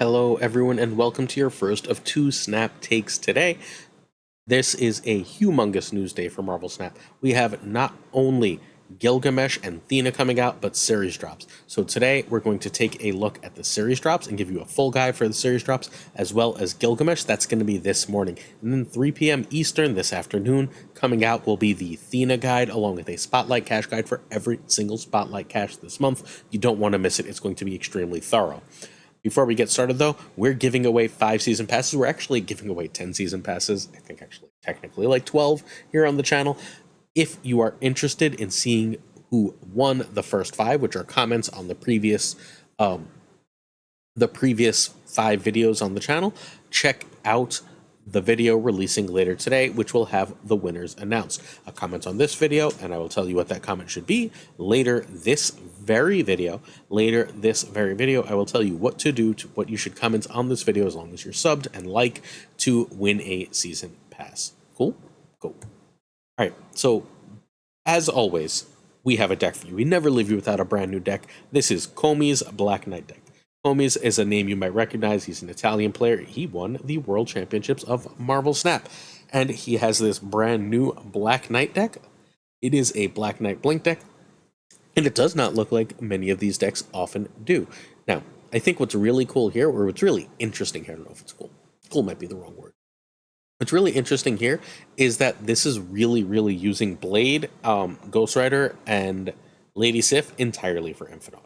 Hello, everyone, and welcome to your first of two Snap takes today. This is a humongous news day for Marvel Snap. We have not only Gilgamesh and Thena coming out, but series drops. So today we're going to take a look at the series drops and give you a full guide for the series drops, as well as Gilgamesh. That's going to be this morning. And then 3 p.m. Eastern this afternoon, coming out will be the Thena guide, along with a Spotlight Cache guide for every single Spotlight Cache this month. You don't want to miss it. It's going to be extremely thorough. Before we get started, though, we're giving away 5 season passes. We're actually giving away 10 season passes. I think actually technically like 12 here on the channel. If you are interested in seeing who won the first 5, which are comments on the previous 5 videos on the channel, check out the video releasing later today, which will have the winners announced. A comment on this video, and I will tell you what that comment should be later this very video. I will tell you what to do, what you should comment on this video, as long as you're subbed and like, to win a season pass. Cool? Cool. All right, so as always, we have a deck for you. We never leave you without a brand new deck. This is Comey's Black Knight deck. Comey's is a name you might recognize. He's an Italian player. He won the World Championships of Marvel Snap, and he has this brand new Black Knight deck. It is a Black Knight Blink deck, and it does not look like many of these decks often do. Now, I think what's really cool here, or what's really interesting here, I don't know if it's cool. Cool might be the wrong word. What's really interesting here is that this is really using Blade, Ghost Rider, and Lady Sif entirely for Infinite.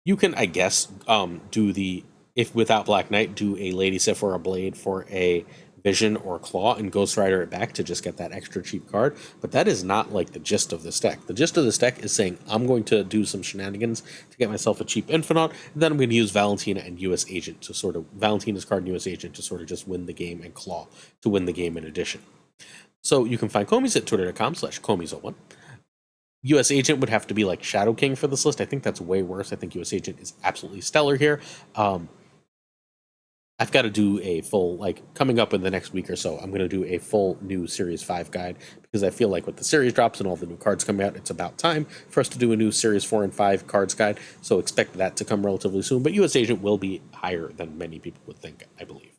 You can, I guess, if without Black Knight, do a Lady Sif or a Blade for a Vision or Claw and Ghost Rider it back to just get that extra cheap card. But that is not like the gist of this deck. The gist of this deck is saying, I'm going to do some shenanigans to get myself a cheap Infinite, and then I'm going to use Valentina and US Agent to sort of, Valentina's card and US Agent to sort of just win the game, and Claw to win the game in addition. So you can find Comey's at twitter.com/Comey's01. US Agent would have to be like Shadow King for this list. I think that's way worse. I think US Agent is absolutely stellar here. I've got to do a full, like, coming up in the next week or so, I'm going to do a full new Series 5 guide, because I feel like with the series drops and all the new cards coming out, it's about time for us to do a new Series 4 and 5 cards guide, so expect that to come relatively soon, but US Agent will be higher than many people would think, I believe.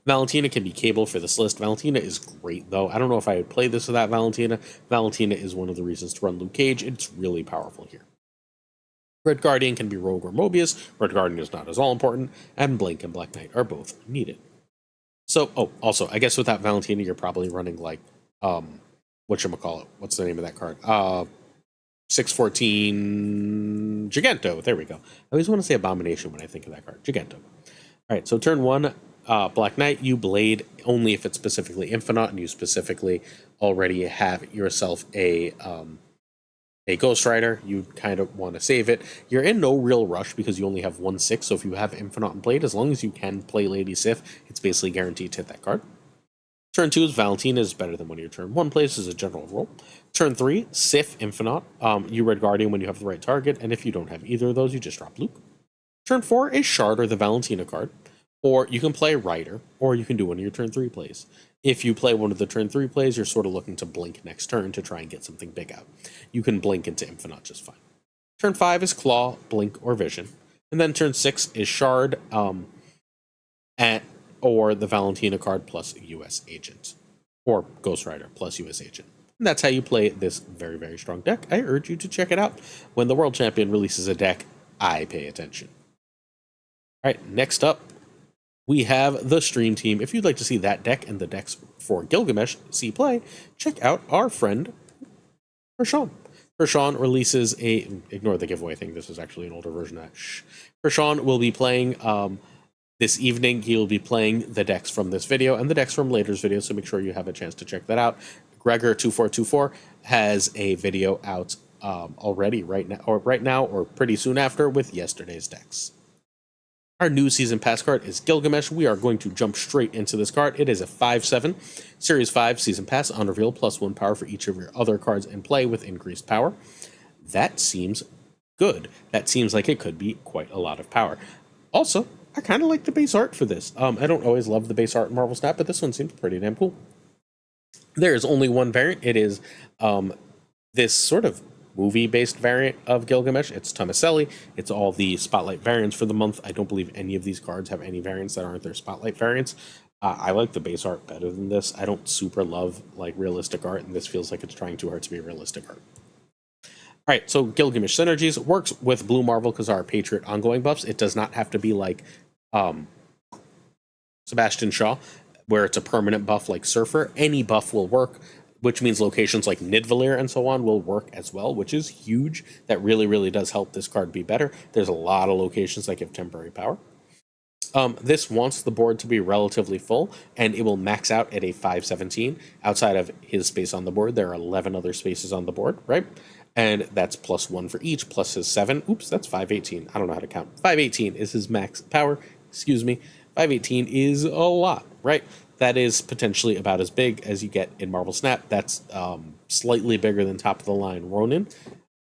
Valentina can be cable for this list. Valentina is great, though. I don't know if I would play this without Valentina. Valentina is one of the reasons to run Luke Cage. It's really powerful here. Red Guardian can be Rogue or Mobius. Red Guardian is not as all important, and Blink and Black Knight are both needed. So, also, I guess without Valentina, you're probably running like, whatchamacallit? What's the name of that card? 614 Gigento. There we go. I always want to say Abomination when I think of that card. Gigento. All right, so turn 1, Black Knight, you Blade only if it's specifically Infinite, and you specifically already have yourself a Ghost Rider. You kind of want to save it. You're in no real rush because you only have 1/6, so if you have Infinite and Blade, as long as you can play Lady Sif, it's basically guaranteed to hit that card. Turn 2 is Valentina is better than one of your turn 1 plays as a general rule. Turn 3, Sif Infinite. You Red Guardian when you have the right target, and if you don't have either of those, you just drop Luke. Turn 4 is Shard or the Valentina card. Or you can play Rider, or you can do one of your turn 3 plays. If you play one of the turn 3 plays, you're sort of looking to blink next turn to try and get something big out. You can blink into Infinite just fine. Turn 5 is Claw, Blink, or Vision. And then turn 6 is Shard, or the Valentina card plus US Agent. Or Ghost Rider plus US Agent. And that's how you play this very strong deck. I urge you to check it out. When the World Champion releases a deck, I pay attention. Alright, next up, we have the Stream Team. If you'd like to see that deck and the decks for Gilgamesh see play, check out our friend Prashaun. Prashaun releases ignore the giveaway thing, this is actually an older version of that. Prashaun will be playing this evening. He will be playing the decks from this video and the decks from later's video, so make sure you have a chance to check that out. Gregor2424 has a video out already right now or pretty soon after with yesterday's decks. Our new Season Pass card is Gilgamesh. We are going to jump straight into this card. It is a 5/7, Series 5 Season Pass, on reveal, +1 power for each of your other cards in play with increased power. That seems good. That seems like it could be quite a lot of power. Also, I kind of like the base art for this. I don't always love the base art in Marvel Snap, but this one seems pretty damn cool. There is only one variant. It is this sort of movie-based variant of Gilgamesh. It's Tomaselli. It's all the Spotlight variants for the month. I don't believe any of these cards have any variants that aren't their Spotlight variants. I like the base art better than this. I don't super love like realistic art, and this feels like it's trying too hard to be realistic art. All right, so Gilgamesh synergies works with Blue Marvel Khazar Patriot ongoing buffs. It does not have to be like Sebastian Shaw, where it's a permanent buff like Surfer. Any buff will work, which means locations like Nidavellir and so on will work as well, which is huge. That really, really does help this card be better. There's a lot of locations that give temporary power. This wants the board to be relatively full, and it will max out at a 517. Outside of his space on the board, there are 11 other spaces on the board, right? And that's +1 for each, plus his 7. Oops, that's 518. I don't know how to count. 518 is his max power. Excuse me. 518 is a lot, right? That is potentially about as big as you get in Marvel Snap. That's slightly bigger than top of the line Ronin.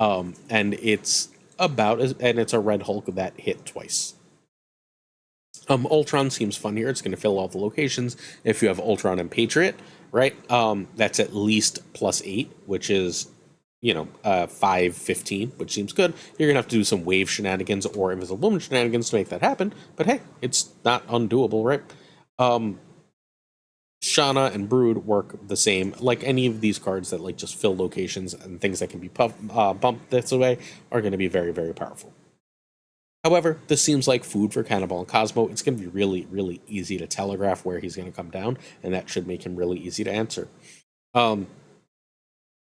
And it's about as, and it's a Red Hulk that hit twice. Ultron seems fun here. It's going to fill all the locations. If you have Ultron and Patriot, right? That's at least +8, which is, 515, which seems good. You're going to have to do some wave shenanigans or Invisible Woman shenanigans to make that happen. But hey, it's not undoable, right? Shauna and Brood work the same. Like any of these cards that like just fill locations and things that can be bumped this way are going to be very, very powerful. However, this seems like food for Cannonball and Cosmo. It's going to be really, really easy to telegraph where he's going to come down, and that should make him really easy to answer.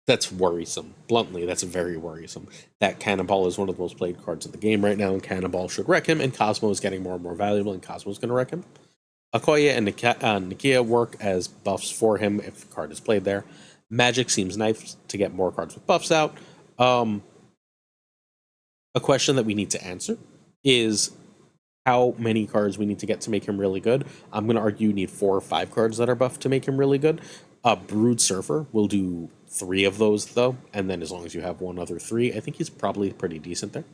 That's worrisome. Bluntly, that's very worrisome. That Cannonball is one of the most played cards in the game right now, and Cannonball should wreck him, and Cosmo is getting more and more valuable, and Cosmo's going to wreck him. Okoye and Nakia work as buffs for him if the card is played there. Magic seems nice to get more cards with buffs out. A question that we need to answer is how many cards we need to get to make him really good. I'm going to argue you need 4 or 5 cards that are buffed to make him really good. Brood Surfer will do 3 of those, though, and then as long as you have one other 3, I think he's probably pretty decent there.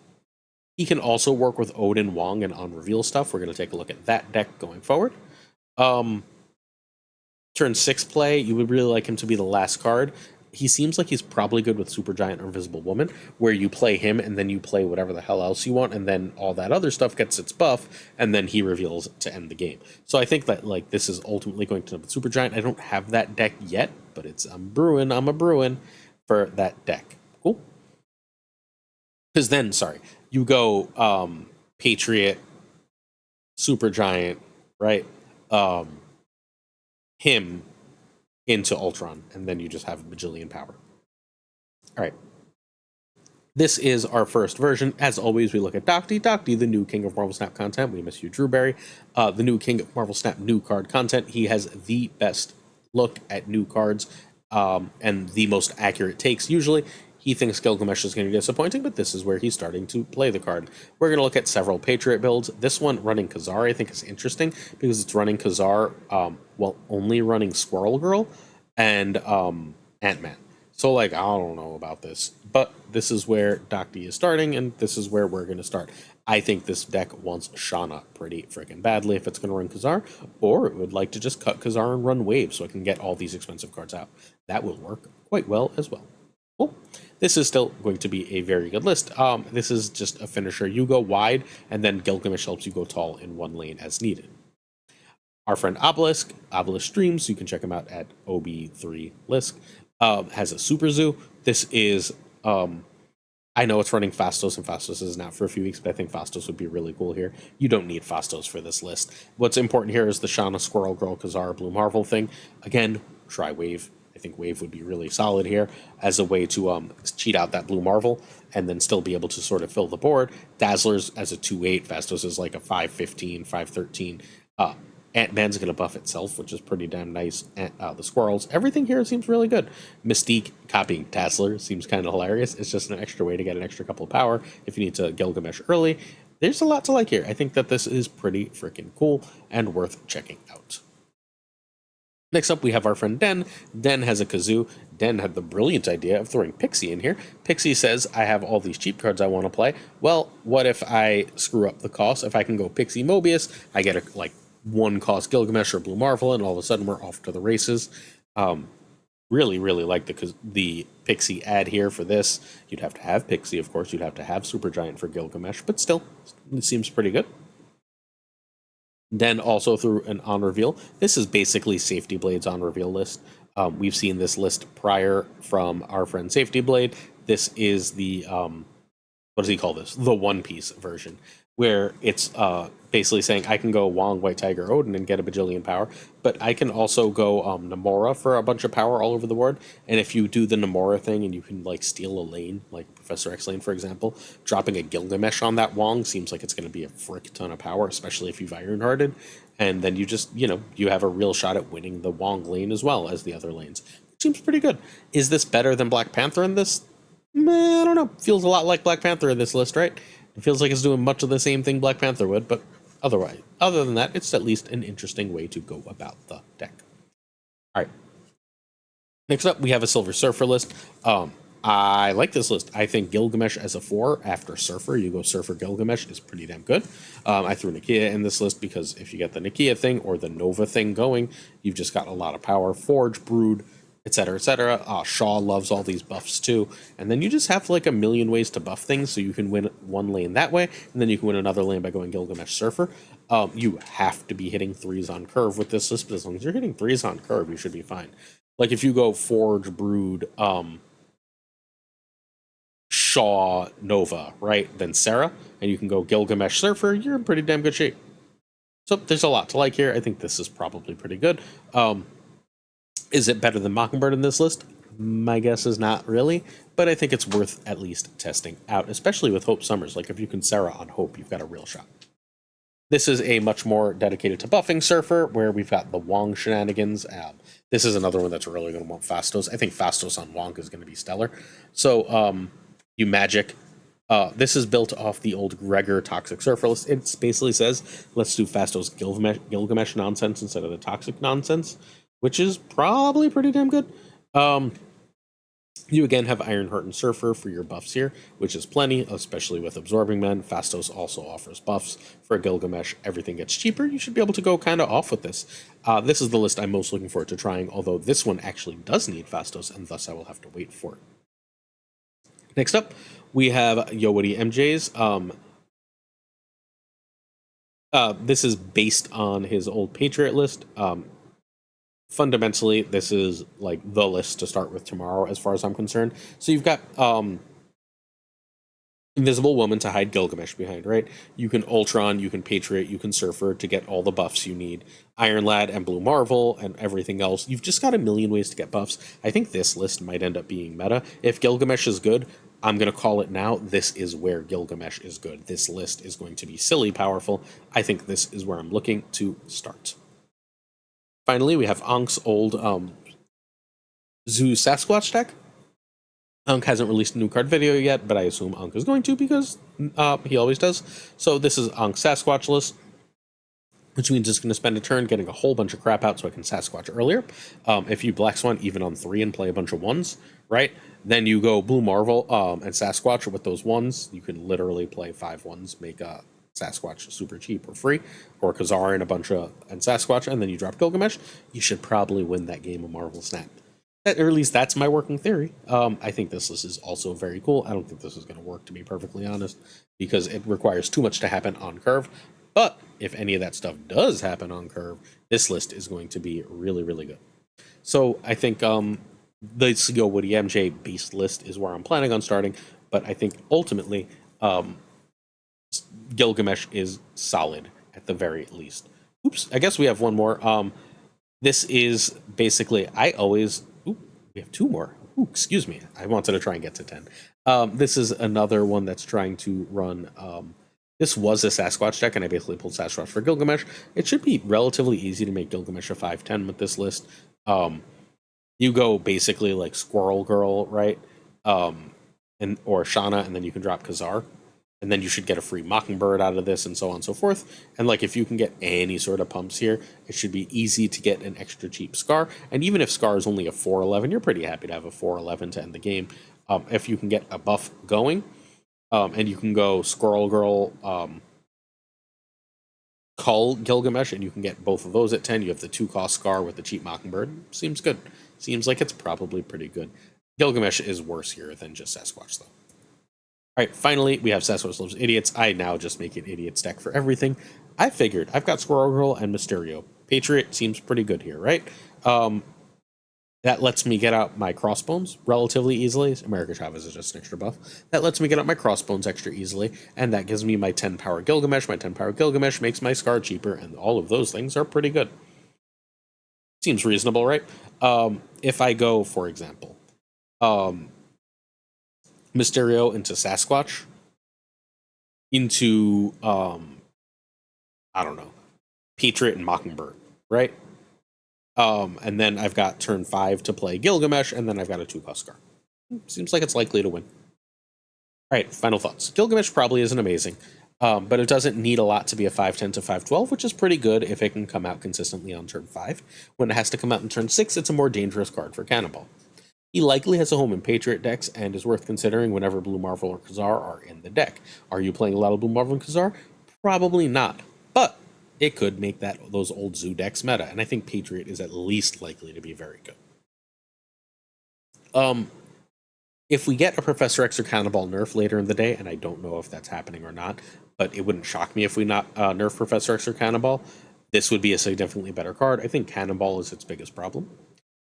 He can also work with Odin, Wong, and on-reveal stuff. We're going to take a look at that deck going forward. Turn 6 play, you would really like him to be the last card. He seems like he's probably good with Supergiant or Invisible Woman, where you play him and then you play whatever the hell else you want, and then all that other stuff gets its buff, and then he reveals to end the game. So I think that like this is ultimately going to end with Supergiant. I don't have that deck yet, but I'm a brewing for that deck. Cool. Because then, you go Patriot, Supergiant, right? Him into Ultron, and then you just have a bajillion power. All right. This is our first version. As always, we look at Docty. Docty, the new king of Marvel Snap content. We miss you, Drewberry. The new king of Marvel Snap new card content. He has the best look at new cards and the most accurate takes, usually. He thinks Gilgamesh is going to be disappointing, but this is where he's starting to play the card. We're going to look at several Patriot builds. This one running Khazar I think is interesting because it's running Khazar while only running Squirrel Girl and Ant-Man. So, I don't know about this, but this is where Docty is starting, and this is where we're going to start. I think this deck wants Shauna pretty freaking badly if it's going to run Khazar, or it would like to just cut Khazar and run Wave so I can get all these expensive cards out. That will work quite well as well. Cool. This is still going to be a very good list. This is just a finisher. You go wide, and then Gilgamesh helps you go tall in one lane as needed. Our friend Obelisk streams. You can check him out at OB3Lisk. Has a Super Zoo. This is, I know it's running Fastos, and Fastos isn't out for a few weeks, but I think Fastos would be really cool here. You don't need Fastos for this list. What's important here is the Shauna, Squirrel Girl, Khazar, Blue Marvel thing. Again, try Wave. I think Wave would be really solid here as a way to cheat out that Blue Marvel and then still be able to sort of fill the board. Dazzler's as a 2/8, Fastos is like a 5/15, 5/13. Ant-Man's going to buff itself, which is pretty damn nice. The Squirrels, everything here seems really good. Mystique copying Dazzler seems kind of hilarious. It's just an extra way to get an extra couple of power if you need to Gilgamesh early. There's a lot to like here. I think that this is pretty freaking cool and worth checking out. Next up, we have our friend Den. Den has a kazoo. Den had the brilliant idea of throwing Pixie in here. Pixie says, I have all these cheap cards I want to play. Well, what if I screw up the cost? If I can go Pixie Mobius, I get a, 1 cost Gilgamesh or Blue Marvel, and all of a sudden we're off to the races. really, really like the Pixie ad here for this. You'd have to have Pixie, of course. You'd have to have Supergiant for Gilgamesh, but still, it seems pretty good. Then also through an on reveal, this is basically Safety Blade's on reveal list. We've seen this list prior from our friend Safety Blade. This is the what does he call this? The One Piece version, where it's basically saying I can go Wong, White Tiger, Odin and get a bajillion power, but I can also go Namora for a bunch of power all over the board. And if you do the Namora thing and you can like steal a lane, like Professor X lane, for example, dropping a Gilgamesh on that Wong seems like it's going to be a frick ton of power, especially if you've Ironhearted. And then you just, you have a real shot at winning the Wong lane as well as the other lanes. It seems pretty good. Is this better than Black Panther in this? I don't know. Feels a lot like Black Panther in this list, right? It feels like it's doing much of the same thing Black Panther would, but other than that, it's at least an interesting way to go about the deck. All right. Next up, we have a Silver Surfer list. I like this list. I think Gilgamesh as a 4 after Surfer, you go Surfer Gilgamesh, is pretty damn good. I threw Nakia in this list because if you get the Nakia thing or the Nova thing going, you've just got a lot of power. Forge, Brood, etc., etc. Shaw loves all these buffs too. And then you just have like a million ways to buff things, so you can win one lane that way, and then you can win another lane by going Gilgamesh Surfer. You have to be hitting 3s on curve with this list, but as long as you're hitting 3s on curve, you should be fine. Like if you go Forge, Brood, Shaw, Nova, right? Then Sarah, and you can go Gilgamesh Surfer, you're in pretty damn good shape. So there's a lot to like here. I think this is probably pretty good. Is it better than Mockingbird in this list? My guess is not really, but I think it's worth at least testing out, especially with Hope Summers. Like if you can Sarah on Hope, you've got a real shot. This is a much more dedicated to buffing Surfer, where we've got the Wong shenanigans. This is another one that's really going to want Fastos. I think Fastos on Wong is going to be stellar. So you magic. This is built off the old Gregor Toxic Surfer list. It basically says, let's do Fastos Gilgamesh nonsense instead of the Toxic nonsense, which is probably pretty damn good. You again have Ironheart and Surfer for your buffs here, which is plenty, especially with Absorbing Men. Fastos also offers buffs for Gilgamesh. Everything gets cheaper. You should be able to go kind of off with this. This is the list I'm most looking forward to trying, although this one actually does need Fastos, and thus I will have to wait for it. Next up, we have Yowadi MJ's. This is based on his old Patriot list. Fundamentally, this is like the list to start with tomorrow, as far as I'm concerned. So you've got Invisible Woman to hide Gilgamesh behind, right? You can Ultron, you can Patriot, you can Surfer to get all the buffs you need. Iron Lad and Blue Marvel and everything else. You've just got a million ways to get buffs. I think this list might end up being meta. If Gilgamesh is good, I'm going to call it now. This is where Gilgamesh is good. This list is going to be silly powerful. I think this is where I'm looking to start. Finally, we have Ank's old Zoo Sasquatch deck. Ankh hasn't released a new card video yet, but I assume Ankh is going to because he always does. So this is Ank's Sasquatch list, which means it's going to spend a turn getting a whole bunch of crap out so I can Sasquatch earlier. If you Black Swan even on 3 and play a bunch of 1s, right? Then you go Blue Marvel and Sasquatch with those 1s. You can literally play 5 1s, make a Sasquatch super cheap or free, or Khazar and a bunch of and Sasquatch, and then you drop Gilgamesh. You should probably win that game of Marvel Snap. Or at least that's my working theory. I think this list is also very cool. I don't think this is going to work, to be perfectly honest, because it requires too much to happen on curve. But if any of that stuff does happen on curve, this list is going to be really, really good. So I think the Yowadi MJ beast list is where I'm planning on starting, but I think ultimately Gilgamesh is solid at the very least. Oops, I guess we have one more. This is basically, we have 2 more. Ooh, excuse me. I wanted to try and get to 10. This is another one that's trying to run, this was a Sasquatch deck, and I basically pulled Sasquatch for Gilgamesh. It should be relatively easy to make Gilgamesh a 5/10 with this list. You go basically like Squirrel Girl, right? Or Shauna, and then you can drop Khazar. And then you should get a free Mockingbird out of this, and so on and so forth. And like, if you can get any sort of pumps here, it should be easy to get an extra cheap Scar. And even if Scar is only a 4/11, you're pretty happy to have a 4/11 to end the game. If you can get a buff going, and you can go Squirrel Girl, Cull Gilgamesh, and you can get both of those at 10. You have the 2-cost Scar with the cheap Mockingbird. Seems good. seems like it's probably pretty good. Gilgamesh is worse here than just Sasquatch, though. All right, finally, we have Sasquatch Loves Idiots. I now just make an Idiots deck for everything. I figured I've got Squirrel Girl and Mysterio. Patriot seems pretty good here, right? That lets me get out my Crossbones relatively easily. America Chavez is just an extra buff. That lets me get out my Crossbones extra easily, and that gives me my 10 power Gilgamesh. My 10 power Gilgamesh makes my Scar cheaper, and all of those things are pretty good. Seems reasonable, right? If I go, for example, Mysterio into Sasquatch, into, I don't know, Patriot and Mockingbird, right? And then I've got turn 5 to play Gilgamesh, and then I've got a 2-cost Scar. Seems like it's likely to win. All right, final thoughts. Gilgamesh probably isn't amazing, but it doesn't need a lot to be a 5/10 to 5/12, which is pretty good if it can come out consistently on turn 5. When it has to come out in turn 6, it's a more dangerous card for Cannonball. He likely has a home in Patriot decks and is worth considering whenever Blue Marvel or Khazar are in the deck. Are you playing a lot of Blue Marvel and Khazar? Probably not, but it could make those old Zoo decks meta, and I think Patriot is at least likely to be very good. If we get a Professor X or Cannonball nerf later in the day, and I don't know if that's happening or not, but it wouldn't shock me if we not nerf Professor X or Cannonball, this would be a significantly better card. I think Cannonball is its biggest problem.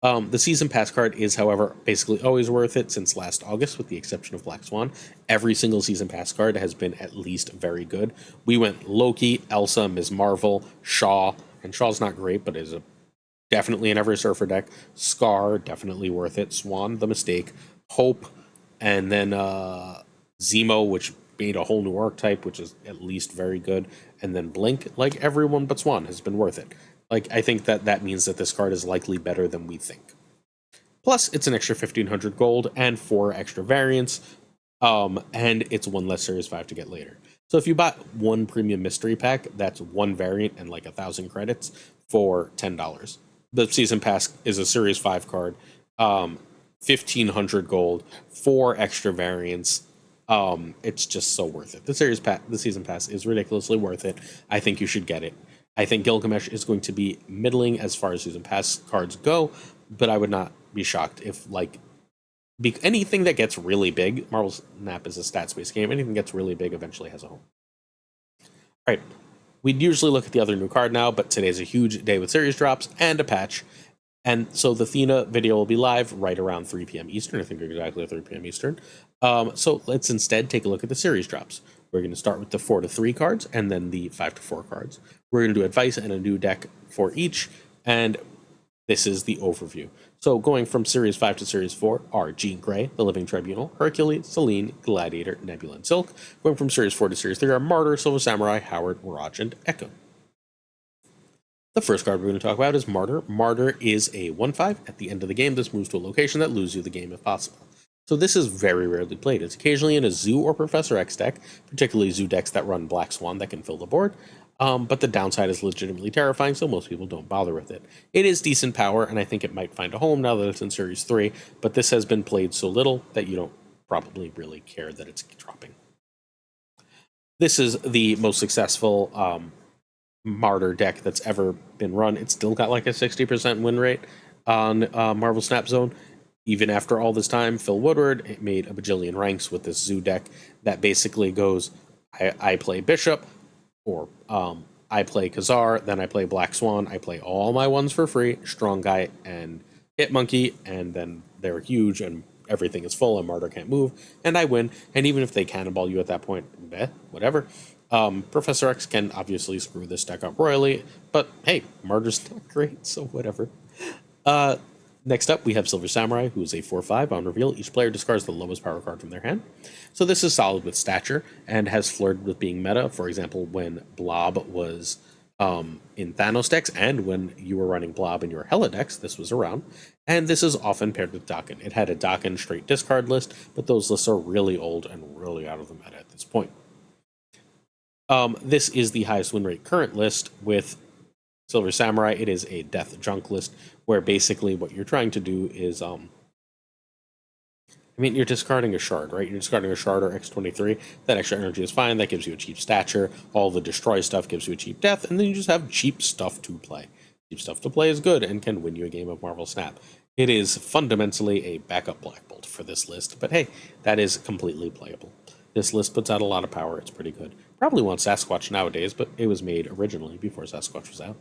The Season Pass card is, however, basically always worth it since last August, with the exception of Black Swan. Every single Season Pass card has been at least very good. We went Loki, Elsa, Ms. Marvel, Shaw, and Shaw's not great, but is definitely in every Surfer deck. Scar, definitely worth it. Swan, the mistake. Hope, and then Zemo, which made a whole new archetype, which is at least very good. And then Blink, like everyone but Swan, has been worth it. Like, I think that means that this card is likely better than we think. Plus, it's an extra 1,500 gold and 4 extra variants, and it's 1 less Series 5 to get later. So if you bought 1 premium mystery pack, that's 1 variant and like 1,000 credits for $10. The Season Pass is a Series 5 card, 1,500 gold, 4 extra variants. It's just so worth it. The Season Pass is ridiculously worth it. I think you should get it. I think Gilgamesh is going to be middling as far as Season Pass cards go, but I would not be shocked if, like, anything that gets really big, Marvel Snap is a stats-based game, anything that gets really big eventually has a home. All right, we'd usually look at the other new card now, but today's a huge day with series drops and a patch, and so the Thena video will be live right around 3 p.m. Eastern, I think exactly at 3 p.m. Eastern. So let's instead take a look at the series drops. We're going to start with the 4-3 cards and then the 5-4 cards. We're going to do advice and a new deck for each, and this is the overview. So going from Series 5 to Series 4 are Jean Grey, the Living Tribunal, Hercules, Selene, Gladiator, Nebula, and Silk. Going from Series 4 to Series 3 are Martyr, Silver Samurai, Howard, Mirage, and Echo. The first card we're going to talk about is Martyr. Martyr is a 1/5. At the end of the game, this moves to a location that loses you the game if possible. So this is very rarely played. It's occasionally in a Zoo or Professor X deck, particularly Zoo decks that run Black Swan that can fill the board. But the downside is legitimately terrifying, so most people don't bother with it. It is decent power, and I think it might find a home now that it's in Series 3, but this has been played so little that you don't probably really care that it's dropping. This is the most successful Martyr deck that's ever been run. It's still got like a 60% win rate on Marvel Snap Zone. Even after all this time, Phil Woodward made a bajillion ranks with this Zoo deck that basically goes, I play Bishop, or I play Khazar, then I play Black Swan, I play all my ones for free, Strong Guy and Hit Monkey, and then they're huge and everything is full and Martyr can't move, and I win. And even if they cannonball you at that point, whatever. Professor X can obviously screw this deck up royally, but hey, Martyr's not great, so whatever. Next up, we have Silver Samurai, who is a 4/5. On reveal, each player discards the lowest power card from their hand. So this is solid with stature and has flirted with being meta. For example, when Blob was in Thanos decks, and when you were running Blob in your Hela decks, this was around. And this is often paired with Dakin. It had a Dakin straight discard list, but those lists are really old and really out of the meta at this point. This is the highest win rate current list with Silver Samurai. It is a death junk list where basically what you're trying to do is, you're discarding a shard, right? You're discarding a shard or X23. That extra energy is fine. That gives you a cheap stature. All the destroy stuff gives you a cheap death, and then you just have cheap stuff to play. Cheap stuff to play is good and can win you a game of Marvel Snap. It is fundamentally a backup Black Bolt for this list, but hey, that is completely playable. This list puts out a lot of power. It's pretty good. Probably wants Sasquatch nowadays, but it was made originally before Sasquatch was out.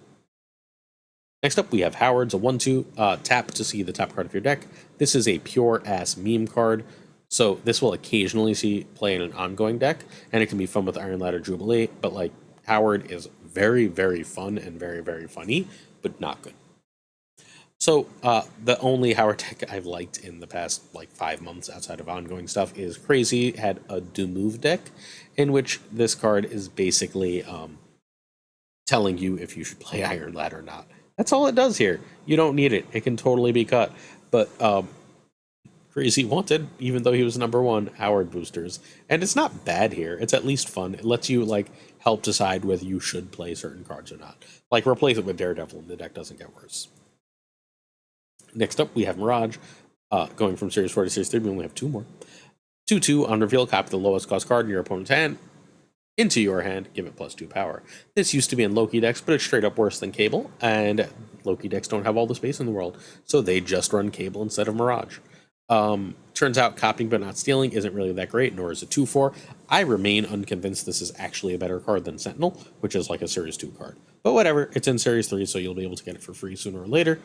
Next up, we have Howard's a 1/2 tap to see the top card of your deck. This is a pure ass meme card, so this will occasionally see play in an ongoing deck, and it can be fun with Iron Ladder Jubilee. But like Howard is very, very fun and very, very funny, but not good. So the only Howard deck I've liked in the past like 5 months outside of ongoing stuff is Crazy had a do move deck, in which this card is basically telling you if you should play Iron Ladder or not. That's all it does here. You don't need it. It can totally be cut. But Crazy wanted, even though he was #1, Howard boosters. And it's not bad here. It's at least fun. It lets you like help decide whether you should play certain cards or not. Like replace it with Daredevil and the deck doesn't get worse. Next up, we have Mirage. Going from Series 4 to Series 3, we only have 2 more. 2/2 on reveal, copy the lowest cost card in your opponent's hand into your hand, give it +2 power. This used to be in Loki decks, but it's straight up worse than Cable, and Loki decks don't have all the space in the world, so they just run Cable instead of Mirage. Turns out copying but not stealing isn't really that great, nor is it 2/4. I remain unconvinced this is actually a better card than Sentinel, which is like a Series 2 card. But whatever, it's in Series 3, so you'll be able to get it for free sooner or later.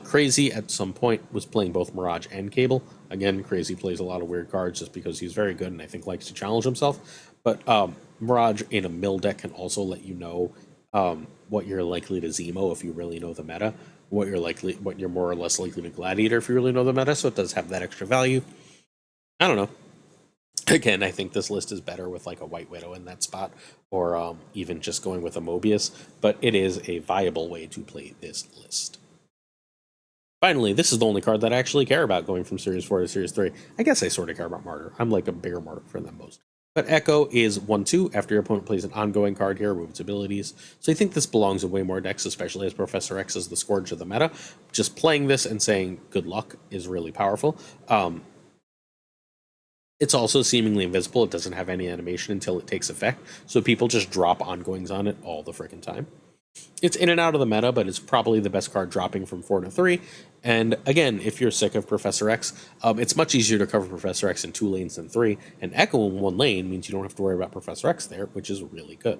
Crazy, at some point, was playing both Mirage and Cable. Again, Crazy plays a lot of weird cards just because he's very good and I think likes to challenge himself. But Mirage in a mill deck can also let you know what you're likely to Zemo if you really know the meta, what you're more or less likely to Gladiator if you really know the meta, so it does have that extra value. I don't know. Again, I think this list is better with like a White Widow in that spot, or even just going with a Mobius, but it is a viable way to play this list. Finally, this is the only card that I actually care about going from Series 4 to Series 3. I guess I sort of care about Martyr. I'm like a bigger Martyr fan than most. But Echo is 1/2. After your opponent plays an ongoing card here, remove its abilities. So I think this belongs in way more decks, especially as Professor X is the scourge of the meta. Just playing this and saying good luck is really powerful. It's also seemingly invisible. It doesn't have any animation until it takes effect, so people just drop ongoings on it all the freaking time. It's in and out of the meta, but it's probably the best card dropping from 4 to 3. And again, if you're sick of Professor X, it's much easier to cover Professor X in 2 lanes than 3, and Echo in 1 lane means you don't have to worry about Professor X there, which is really good.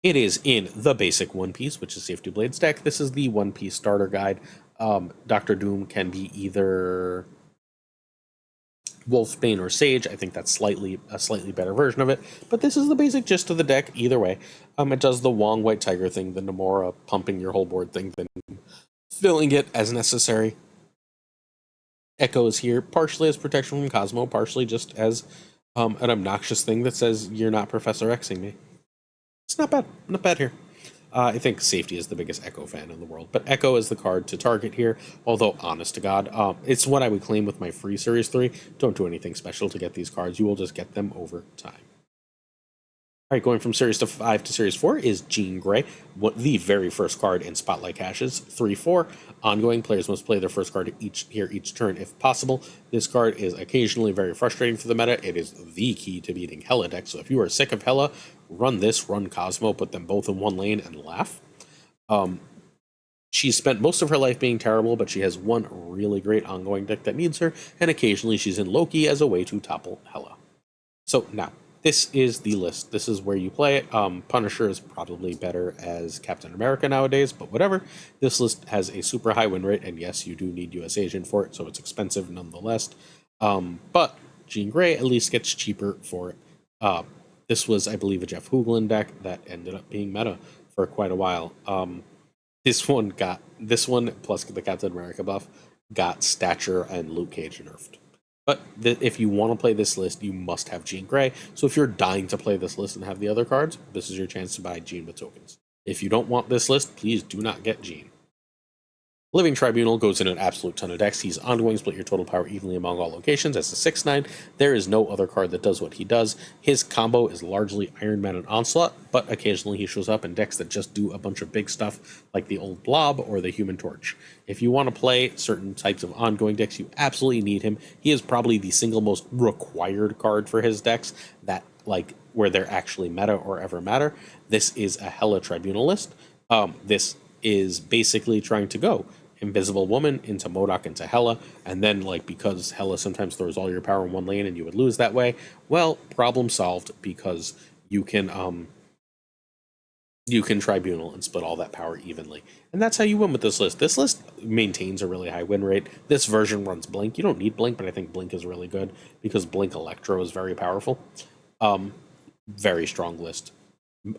It is in the basic One Piece, which is Safety Blade's deck. This is the One Piece starter guide. Dr. Doom can be either Wolfbane or Sage. I think that's a slightly better version of it, but this is the basic gist of the deck either way. It does the Wong White Tiger thing, the Nomura pumping your whole board thing, then filling it as necessary. Echo is here partially as protection from Cosmo, partially just as an obnoxious thing that says you're not Professor Xing me. It's not bad here. I think Safety is the biggest Echo fan in the world, but Echo is the card to target here, although honest to God, it's what I would claim with my free Series 3. Don't do anything special to get these cards, you will just get them over time. Alright, going from Series 5 to Series 4 is Jean Grey, the very first card in Spotlight Caches. 3/4. Ongoing, players must play their first card each turn if possible. This card is occasionally very frustrating for the meta. It is the key to beating Hela decks, so if you are sick of Hela, run this, run Cosmo, put them both in 1 lane, and laugh. She's spent most of her life being terrible, but she has one really great ongoing deck that needs her, and occasionally she's in Loki as a way to topple Hela. So now, this is the list. This is where you play it. Punisher is probably better as Captain America nowadays, but whatever. This list has a super high win rate, and yes, you do need US Agent for it, so it's expensive nonetheless. But Jean Grey at least gets cheaper for it. This was, I believe, a Jeff Hoogland deck that ended up being meta for quite a while. This one plus the Captain America buff got Stature and Luke Cage nerfed. But if you want to play this list, you must have Jean Grey. So if you're dying to play this list and have the other cards, this is your chance to buy Jean with tokens. If you don't want this list, please do not get Jean. Living Tribunal goes in an absolute ton of decks. He's ongoing, split your total power evenly among all locations as a 6/9. There is no other card that does what he does. His combo is largely Iron Man and Onslaught, but occasionally he shows up in decks that just do a bunch of big stuff, like the old Blob or the Human Torch. If you want to play certain types of ongoing decks, you absolutely need him. He is probably the single most required card for his decks that, like, where they're actually meta or ever matter. This is a Hela Tribunal list. This is basically trying to go Invisible Woman into Modok into Hela, and then like because Hela sometimes throws all your power in one lane and you would lose that way, well, problem solved because you can Tribunal and split all that power evenly. And that's how you win with this list. This list maintains a really high win rate. This version runs Blink. You don't need Blink, but I think Blink is really good because Blink Electro is very powerful. Very strong list.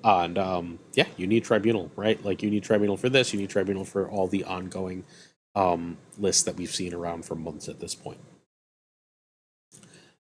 And yeah, you need Tribunal, right? Like you need Tribunal for this, you need Tribunal for all the ongoing lists that we've seen around for months at this point.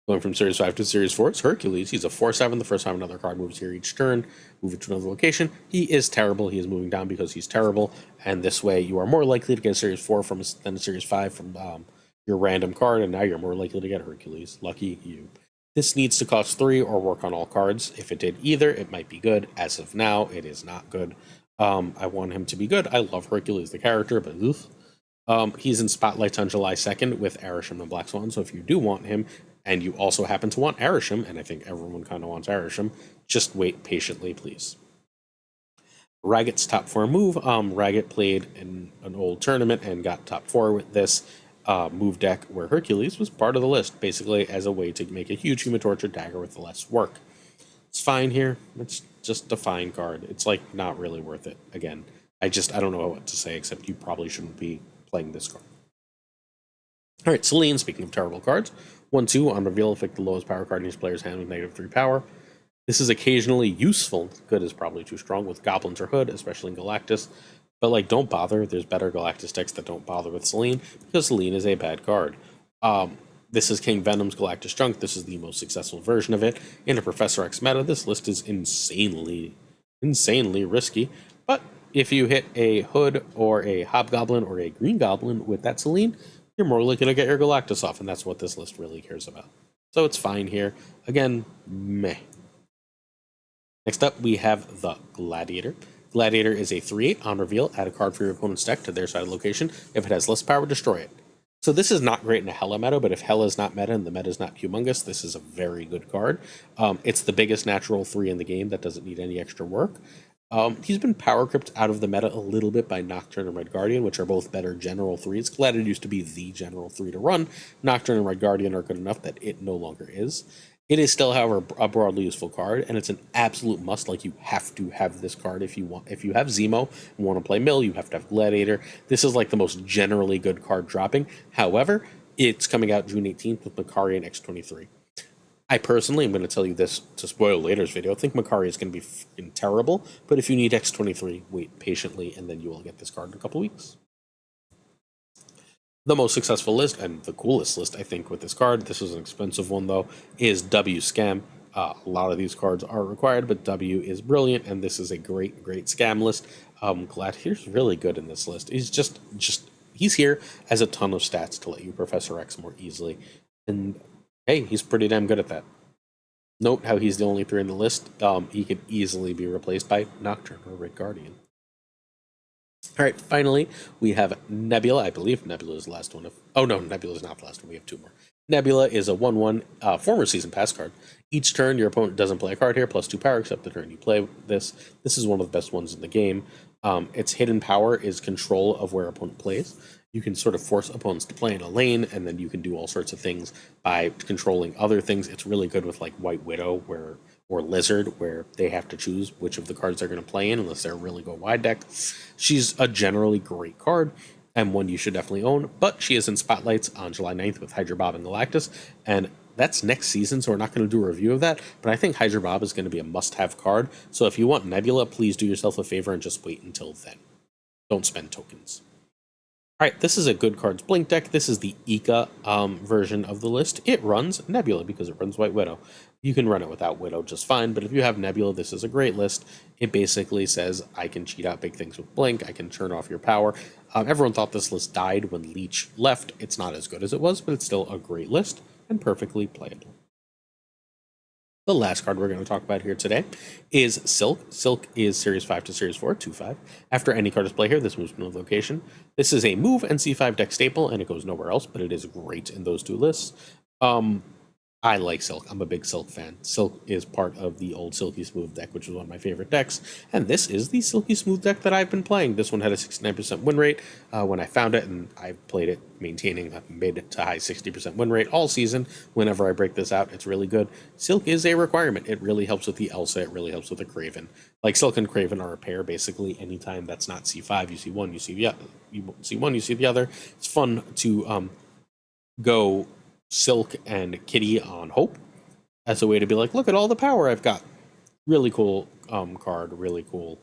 Going from Series 5 to Series 4, it's Hercules. He's a 4/7. The first time another card moves here each turn, move it to another location. He is terrible. He is moving down because he's terrible. And this way, you are more likely to get a Series 4 than a Series 5 from your random card. And now you're more likely to get Hercules. Lucky you. This needs to cost 3 or work on all cards. If it did either, it might be good. As of now, it is not good. I want him to be good. I love Hercules, the character, but oof. He's in Spotlights on July 2nd with Arishem and Black Swan. So if you do want him, and you also happen to want Arishem, and I think everyone kind of wants Arishem, just wait patiently, please. Ragged's top 4 move. Ragged played in an old tournament and got top 4 with this move deck where Hercules was part of the list, basically as a way to make a huge Human Torture dagger with less work. It's fine here. It's just a fine card. It's like not really worth it. Again, I don't know what to say except you probably shouldn't be playing this card. All right, Selene, speaking of terrible cards, 1/2 on reveal, affect the lowest power card in each player's hand with -3 power. This is occasionally useful. Good is probably too strong with Goblins or Hood, especially in Galactus. But like, don't bother. There's better Galactus decks that don't bother with Selene because Selene is a bad card. This is King Venom's Galactus Junk. This is the most successful version of it. In a Professor X meta, this list is insanely risky. But if you hit a Hood or a Hobgoblin or a Green Goblin with that Selene, you're more likely to get your Galactus off, and that's what this list really cares about. So it's fine here. Again, meh. Next up, we have the Gladiator. Gladiator is a 3/8 on reveal. Add a card for your opponent's deck to their side of location. If it has less power, destroy it. So this is not great in a Hela meta, but if Hela is not meta and the meta is not humongous, this is a very good card. It's the biggest natural 3 in the game that doesn't need any extra work. He's been power crept out of the meta a little bit by Nocturne and Red Guardian, which are both better general 3s. Gladiator used to be the general 3 to run. Nocturne and Red Guardian are good enough that it no longer is. It is still, however, a broadly useful card, and it's an absolute must. Like, you have to have this card if you want. If you have Zemo and want to play Mill, you have to have Gladiator. This is like the most generally good card dropping. However, it's coming out June 18th with Makari and X-23. I personally am going to tell you this to spoil later's video. I think Makari is going to be fucking terrible, but if you need X-23, wait patiently, and then you will get this card in a couple weeks. The most successful list, and the coolest list, I think, with this card, this is an expensive one, though, is W Scam. A lot of these cards are required, but W is brilliant, and this is a great scam list. Gladiator's really good in this list. He's just he's here as a ton of stats to let you Professor X more easily, and hey, he's pretty damn good at that. Note how he's the only 3 in the list. He could easily be replaced by Nocturne or Red Guardian. All right, finally, we have Nebula. I believe Nebula is the last one. Oh, no, Nebula is not the last one. We have 2 more. Nebula is a 1/1 former Season Pass card. Each turn, your opponent doesn't play a card here, +2 power, except the turn you play this. This is one of the best ones in the game. Its hidden power is control of where opponent plays. You can sort of force opponents to play in a lane, and then you can do all sorts of things by controlling other things. It's really good with like White Widow or Lizard, where they have to choose which of the cards they're going to play in unless they're a really go wide deck. She's a generally great card and one you should definitely own, but she is in Spotlights on July 9th with Hydra Bob and Galactus, and that's next season, so we're not going to do a review of that, but I think Hydra Bob is going to be a must-have card, so if you want Nebula, please do yourself a favor and just wait until then. Don't spend tokens. Alright, this is a good cards blink deck. This is the Ika version of the list. It runs Nebula because it runs White Widow. You can run it without Widow just fine, but if you have Nebula, this is a great list. It basically says, I can cheat out big things with blink, I can turn off your power. Everyone thought this list died when Leech left. It's not as good as it was, but it's still a great list and perfectly playable. The last card we're going to talk about here today is Silk. Silk is Series 5 to Series 4, 2/5. After any card is played here, this moves to another location. This is a move NC5 deck staple, and it goes nowhere else, but it is great in those 2 lists. I like Silk. I'm a big Silk fan. Silk is part of the old Silky Smooth deck, which was one of my favorite decks. And this is the Silky Smooth deck that I've been playing. This one had a 69% win rate when I found it, and I've played it, maintaining, I've made it to high 60% win rate all season. Whenever I break this out, it's really good. Silk is a requirement. It really helps with the Elsa. It really helps with the Craven. Like, Silk and Craven are a pair, basically. Anytime that's not C5, you see one, you see the other. You see one, you see the other. It's fun to go Silk and Kitty on Hope as a way to be like, look at all the power I've got. Really cool card, really cool,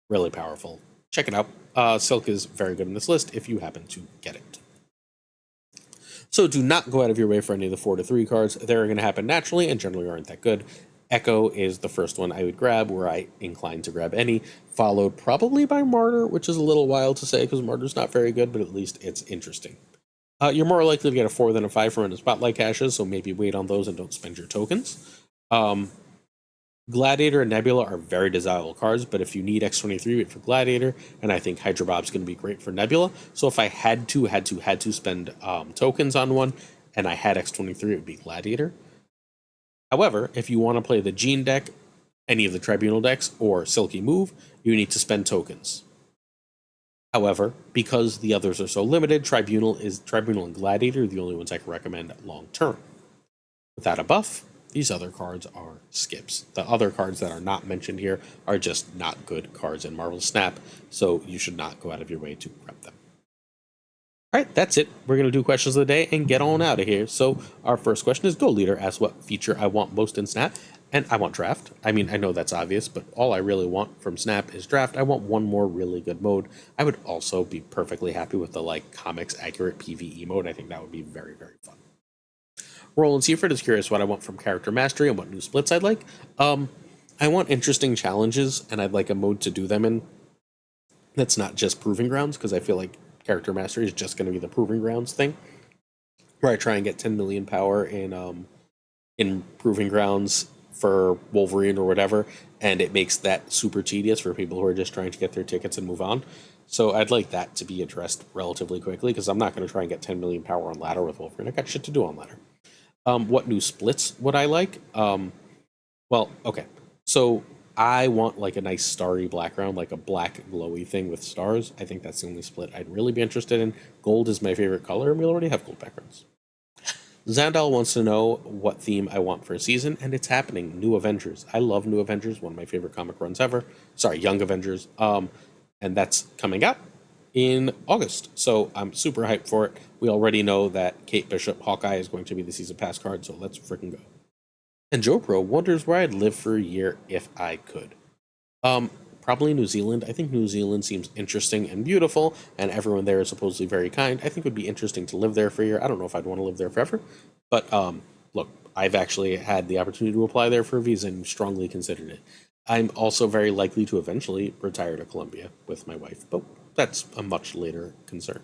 really powerful. Check it out. Silk is very good in this list if you happen to get it. So do not go out of your way for any of the 4 to 3 cards. They're going to happen naturally and generally aren't that good. Echo is the first one I would grab, were I inclined to grab any, followed probably by Martyr, which is a little wild to say because Martyr's not very good, but at least it's interesting. You're more likely to get a 4 than a 5 from the spotlight caches, so maybe wait on those and don't spend your tokens. Gladiator and Nebula are very desirable cards, but if you need X23, wait for Gladiator, and I think Hydra Bob's going to be great for Nebula. So if I had to spend tokens on one, and I had X23, it would be Gladiator. However, if you want to play the Gene deck, any of the Tribunal decks, or Silky Move, you need to spend tokens. However, because the others are so limited, Tribunal and Gladiator are the only ones I can recommend long term. Without a buff, these other cards are skips. The other cards that are not mentioned here are just not good cards in Marvel Snap, so you should not go out of your way to prep them. Alright, that's it. We're going to do questions of the day and get on out of here. So our first question is, Go Leader asks what feature I want most in Snap. And I want Draft. I mean, I know that's obvious, but all I really want from Snap is Draft. I want one more really good mode. I would also be perfectly happy with the, like, comics accurate PvE mode. I think that would be very, very fun. Roland Seaford is curious what I want from Character Mastery and what new splits I'd like. I want interesting challenges, and I'd like a mode to do them in that's not just Proving Grounds, because I feel like Character Mastery is just going to be the Proving Grounds thing, where I try and get 10 million power in Proving Grounds for Wolverine or whatever, and it makes that super tedious for people who are just trying to get their tickets and move on. So I'd like that to be addressed relatively quickly, because I'm not going to try and get 10 million power on ladder with Wolverine. I got shit to do on ladder. What new splits would I like? Well, okay. So I want like a nice starry background, like a black glowy thing with stars. I think that's the only split I'd really be interested in. Gold is my favorite color, and we already have gold backgrounds. Zandal wants to know what theme I want for a season, and it's happening. New Avengers. I love New Avengers, one of my favorite comic runs ever. Sorry, Young Avengers. And that's coming out in August. So I'm super hyped for it. We already know that Kate Bishop, Hawkeye, is going to be the season pass card, so let's freaking go. And Joe Pro wonders where I'd live for a year if I could. Probably New Zealand. I think New Zealand seems interesting and beautiful, and everyone there is supposedly very kind. I think it would be interesting to live there for a year. I don't know if I'd want to live there forever, but look, I've actually had the opportunity to apply there for a visa and strongly considered it. I'm also very likely to eventually retire to Colombia with my wife, but that's a much later concern.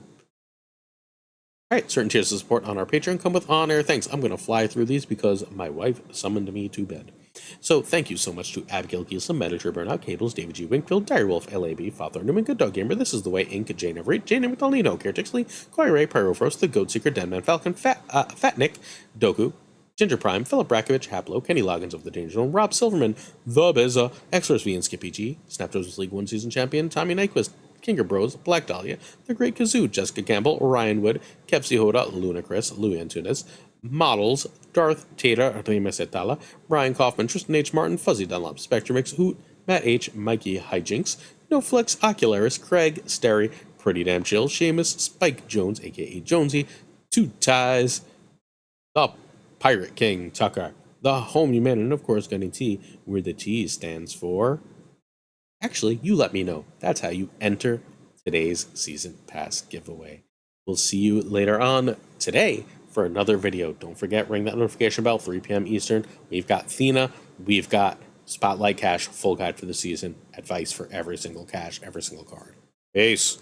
All right, certain tiers of support on our Patreon come with on-air thanks. I'm going to fly through these because my wife summoned me to bed. So thank you so much to Abigail Giesler, Manager Burnout, Cables, David G. Winkfield, Direwolf, LAB, FaThorNewman, Good Dog Gamer, This Is The Way, Inc., Jane Everett, Jane Emmetolino, Caretixley, Corey Ray, Pyrofrost, The Goat Seeker, Deadman Falcon, Fat Nick, Doku, Ginger Prime, Philip Brakovich, Haplo, Kenny Loggins of the Danger Zone, Rob Silverman, The Bizza, Xorus V and Skippy G, Snaptoes League 1 Season Champion, Tommy Nyquist, Kinger Bros, Black Dahlia, The Great Kazoo, Jessica Campbell, Ryan Wood, Kevsey Hoda, Luna Chris, Louis Antunes, Models, Darth Tater, Rimes Etala, Brian Kaufman, Tristan H. Martin, Fuzzy Dunlop, Spectrum X, Hoot, Matt H., Mikey Hijinks, NoFlex, Ocularis, Craig, Sterry, Pretty Damn Chill, Seamus, Spike Jones, aka Jonesy, Two Ties, The Pirate King, Tuccrr, The Home Human, and of course Gunny T, where the T stands for... Actually, you let me know. That's how you enter today's Season Pass giveaway. We'll see you later on today for another video. Don't forget, ring that notification bell, 3 p.m. Eastern. We've got Thena. We've got Spotlight Cache, full guide for the season, advice for every single cache, every single card. Peace.